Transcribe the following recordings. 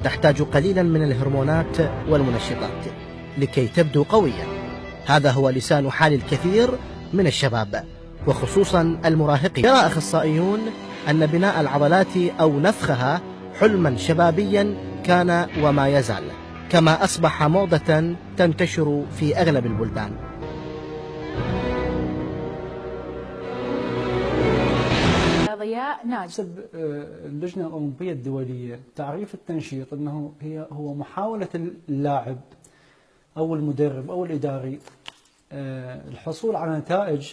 تحتاج قليلا من الهرمونات والمنشطات لكي تبدو قوية. هذا هو لسان حال الكثير من الشباب وخصوصا المراهقين. يرى أخصائيون أن بناء العضلات أو نفخها حلما شبابيا كان وما يزال، كما أصبح موضة تنتشر في أغلب البلدان. ضياء ناجي. حسب اللجنة الأولمبية الدولية تعريف التنشيط أنه هو محاولة اللاعب أو المدرب أو الإداري الحصول على نتائج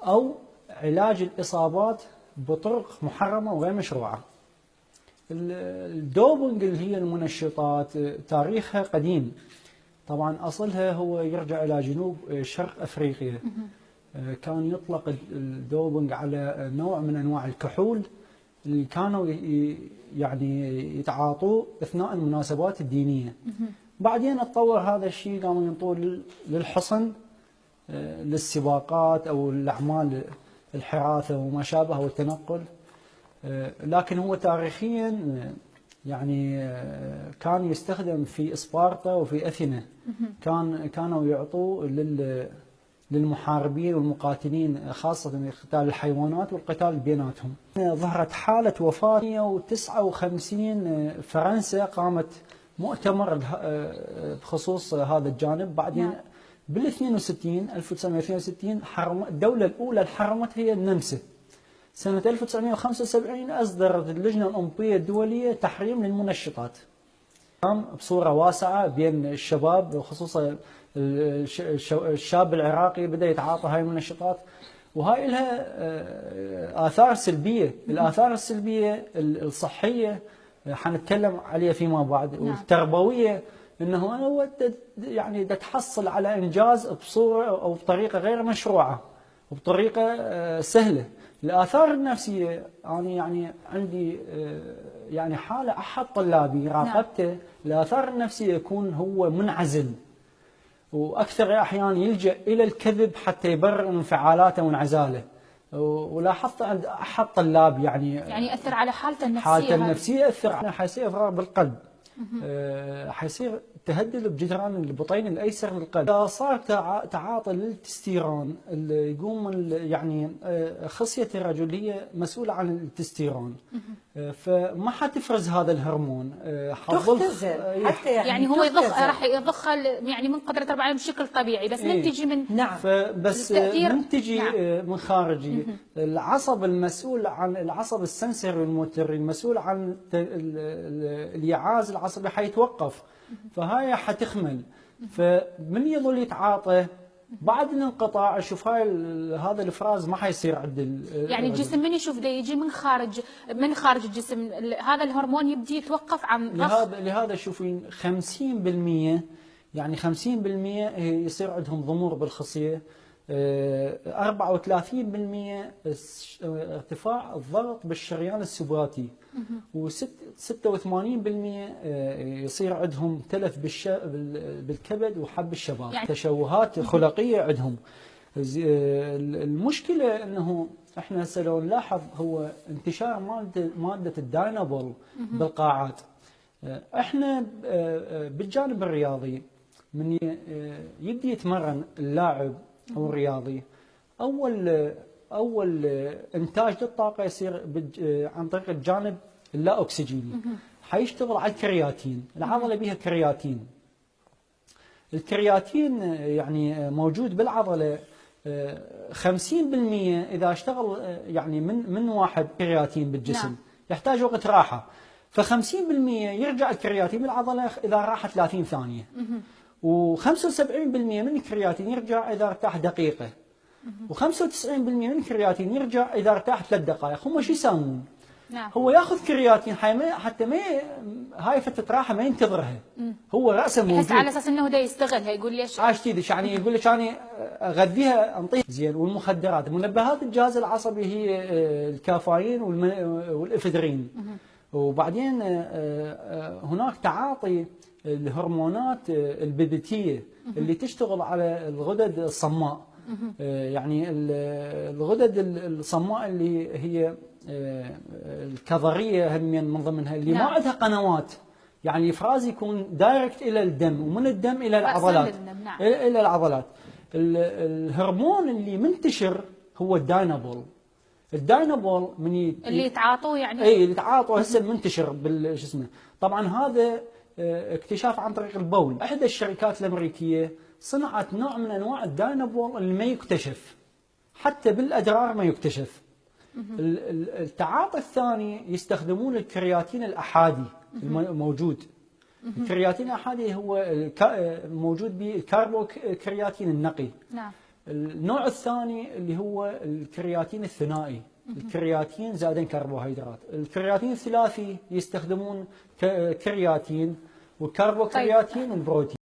أو علاج الإصابات بطرق محرمة وغير مشروعة. الدوبنج اللي هي المنشطات تاريخها قديم، طبعا أصلها هو يرجع إلى جنوب شرق أفريقيا. كان يطلق الدوبنج على نوع من أنواع الكحول اللي كانوا يعني يتعاطوه أثناء المناسبات الدينية. بعدين اتطور هذا الشيء، قاموا ينطوه للحصن، للسباقات أو الأعمال الحراثة وما شابه والتنقل. لكن هو تاريخيا يعني كان يستخدم في إسبارتا وفي أثينا. كانوا يعطوه للمحاربين والمقاتلين، خاصة في قتال الحيوانات والقتال بيناتهم. ظهرت حالة وفاة 159. فرنسا قامت مؤتمر بخصوص هذا الجانب. بعدين بال 1962 الدولة الأولى اللي حرمت هي النمسا. سنة 1975 أصدرت اللجنة الأولمبية الدولية تحريم للمنشطات بصورة واسعة بين الشباب، وخصوصا الشاب العراقي بدأ يتعاطى هاي المنشطات، وهاي لها آثار سلبية. الآثار السلبية الصحية حنتكلم عليها فيما بعد، والتربوية انه هو يعني تحصل على انجاز بصوره او بطريقه غير مشروعه وبطريقه سهله. الاثار النفسيه، انا يعني عندي يعني حاله احد طلابي راقبته، الاثار النفسيه يكون هو منعزل، واكثر احيان يلجا الى الكذب حتى يبرر انفعالاته وانعزاله. ولاحظت عند احد طلاب يعني ياثر على حالته النفسيه. حالته النفسيه ياثر، حيصير اضرار بالقلب، حيصير تهدل بجدران البطين الايسر للقلب. اذا صار تعاطي للتستيرون اللي يقوم يعني خصيه الرجل هي مسؤوله عن التستيرون، فما حتفرز هذا الهرمون، تختزل حتى يعني هو راح يضخها يعني من قدره رب العالمين بشكل طبيعي، بس ننتجي من بس ننتجي من خارجي. العصب المسؤول عن العصب السنسوري والموتوري المسؤول عن اليعاز العصبي حيتوقف، فهاي حتخمل. فمن يظل يتعاطى بعد الانقطاع، اشوف هذا الافراز ما حيصير عند يعني الجسم من يشوف ده يجي من خارج الجسم، هذا الهرمون يبدي يتوقف عن لهذا شوفين 50%، يعني 50% يصير عندهم ضمور بالخصيه، 34% ارتفاع الضغط بالشريان السباتي، و86% يصير عندهم تلف بالكبد وحب الشباب، يعني تشوهات خلقيه عندهم. المشكله انه احنا هسه لو نلاحظ هو انتشار ماده الداينابول بالقاعات. احنا بالجانب الرياضي من يبدي يتمرن اللاعب او الرياضي، اول انتاج للطاقه يصير عن طريق الجانب اللا اكسجيني. حيشتغل على الكرياتين، العضله بها كرياتين. الكرياتين يعني موجود بالعضله 50%. اذا اشتغل يعني من واحد كرياتين بالجسم يحتاج وقت راحه، ف50% يرجع الكرياتين بالعضله اذا راح 30 ثانيه، و75% من الكرياتين يرجع اذا ارتاح دقيقه، و95% من الكرياتين يرجع اذا ارتاح 3 دقائق. هم شو يسوون؟ هو ياخذ كرياتين حتى ما هاي فتره راحه ما ينتظرها، هو راسه موجود، يحس على اساس انه ده يستغلها. يقول ليش عاش يعني يقول لك انا اغذيها انطيها زين. والمخدرات، منبهات الجهاز العصبي هي الكافيين والافدرين. وبعدين هناك تعاطي الهرمونات البيبتيه اللي تشتغل على الغدد الصماء. يعني الغدد الصماء اللي هي الكظريه هم من ضمنها اللي نعم. ما عندها قنوات، يعني الافراز يكون دايركت الى الدم ومن الدم الى العضلات. نعم. الى العضلات. الهرمون اللي منتشر هو الداينابول. الداينابول اللي يتعاطوه يعني. اي اللي يتعاطوا هسه منتشر شو اسمه. طبعا هذا اكتشاف عن طريق البول. احدى الشركات الامريكيه صنعت نوع من انواع الداينابول اللي ما يكتشف، حتى بالادرار ما يكتشف. التعاطي الثاني يستخدمون الكرياتين الاحادي الموجود. الكرياتين الاحادي هو موجود بالكاربو كرياتين النقي. نعم. النوع الثاني اللي هو الكرياتين الثنائي، الكرياتين زائدين كربوهيدرات. الكرياتين الثلاثي يستخدمون كرياتين وكربو كرياتين وبروتين.